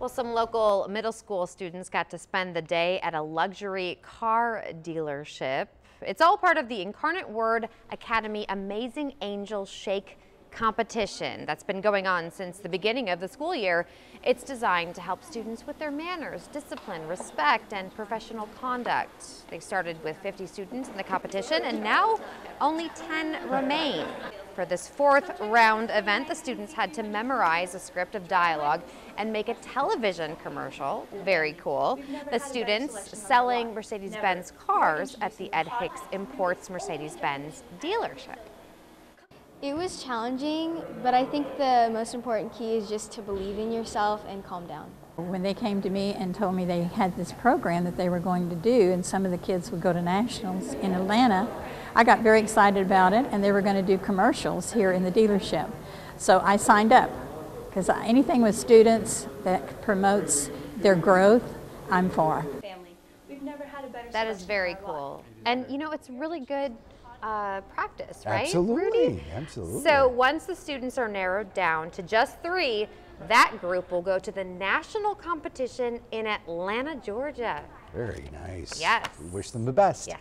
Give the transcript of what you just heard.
Well, some local middle school students got to spend the day at a luxury car dealership. It's all part of the Incarnate Word Academy Amazing Angel Shake competition that's been going on since the beginning of the school year. It's designed to help students with their manners, discipline, respect, and professional conduct. They started with 50 students in the competition, and now only 10 remain. For this fourth round event, the students had to memorize a script of dialogue and make a television commercial. Very cool. The students selling Mercedes-Benz cars at the Ed Hicks Imports Mercedes-Benz dealership. It was challenging, but I think the most important key is just to believe in yourself and calm down. When they came to me and told me they had this program that they were going to do and some of the kids would go to nationals in Atlanta, I got very excited about it, and they were going to do commercials here in the dealership. So I signed up, because anything with students that promotes their growth, I'm for. That is very cool. And you know, it's really good practice, right? Absolutely, Rudy? absolutely. So once the students are narrowed down to just 3, that group will go to the national competition in Atlanta, Georgia. Very nice. Yes. We wish them the best. Yes.